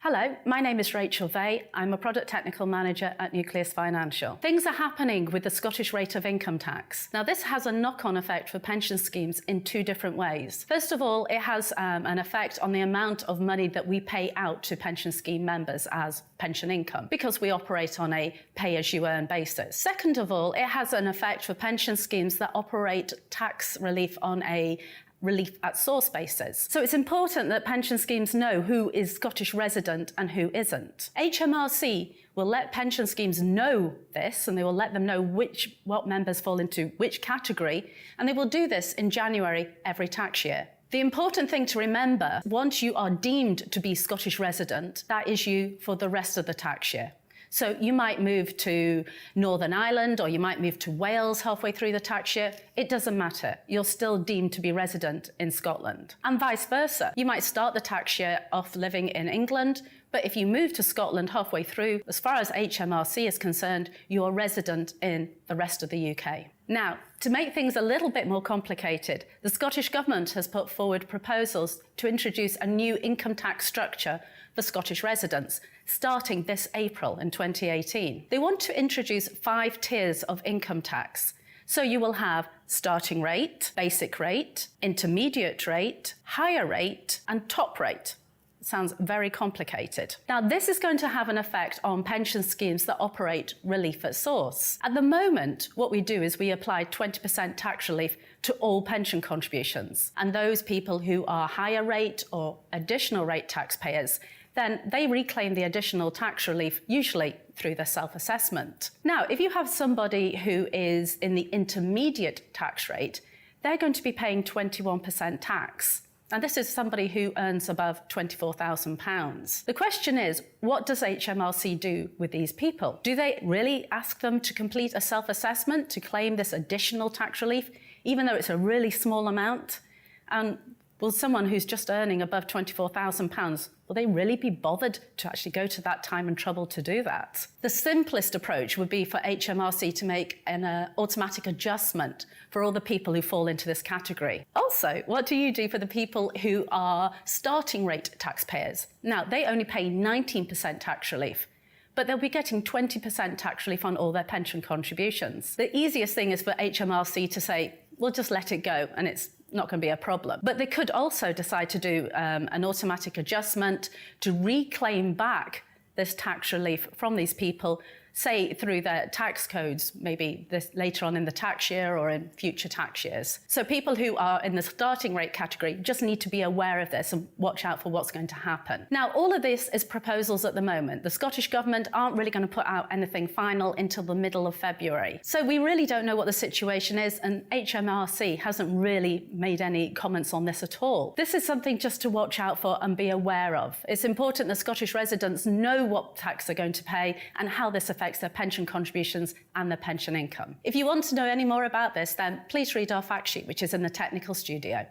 Hello, my name is Rachel Vahey. I'm a Product Technical Manager at Nucleus Financial. Things are happening with the Scottish rate of income tax. Now, this has a knock-on effect for pension schemes in two different ways. First of all, it has an effect on the amount of money that we pay out to pension scheme members as pension income, because we operate on a pay-as-you-earn basis. Second of all, it has an effect for pension schemes that operate tax relief on a relief at source basis. So it's important that pension schemes know who is Scottish resident and who isn't. HMRC will let pension schemes know this, and they will let them know what members fall into which category, and they will do this in January every tax year. The important thing to remember, once you are deemed to be Scottish resident, that is you for the rest of the tax year. So you might move to Northern Ireland or you might move to Wales halfway through the tax year. It doesn't matter. You're still deemed to be resident in Scotland. And vice versa. You might start the tax year off living in England, but if you move to Scotland halfway through, as far as HMRC is concerned, you're resident in the rest of the UK. Now, to make things a little bit more complicated, the Scottish Government has put forward proposals to introduce a new income tax structure for Scottish residents, starting this April in 2018. They want to introduce 5 tiers of income tax. So you will have starting rate, basic rate, intermediate rate, higher rate, and top rate. Sounds very complicated. Now, this is going to have an effect on pension schemes that operate relief at source. At the moment, what we do is we apply 20% tax relief to all pension contributions. And those people who are higher rate or additional rate taxpayers, then they reclaim the additional tax relief, usually through their self-assessment. Now, if you have somebody who is in the intermediate tax rate, they're going to be paying 21% tax. And this is somebody who earns above £24,000. The question is, what does HMRC do with these people? Do they really ask them to complete a self-assessment to claim this additional tax relief, even though it's a really small amount? And will someone who's just earning above £24,000, will they really be bothered to actually go to that time and trouble to do that? The simplest approach would be for HMRC to make an automatic adjustment for all the people who fall into this category. Also, what do you do for the people who are starting rate taxpayers? Now, they only pay 19% tax relief, but they'll be getting 20% tax relief on all their pension contributions. The easiest thing is for HMRC to say, we'll just let it go, and it's not going to be a problem. But they could also decide to do an automatic adjustment to reclaim back this tax relief from these people, say through their tax codes, maybe this later on in the tax year or in future tax years. So people who are in the starting rate category just need to be aware of this and watch out for what's going to happen. Now, all of this is proposals at the moment. The Scottish Government aren't really going to put out anything final until the middle of February. So we really don't know what the situation is, and HMRC hasn't really made any comments on this at all. This is something just to watch out for and be aware of. It's important that Scottish residents know what tax they're going to pay and how this affects their pension contributions and their pension income. If you want to know any more about this, then please read our fact sheet, which is in the technical studio.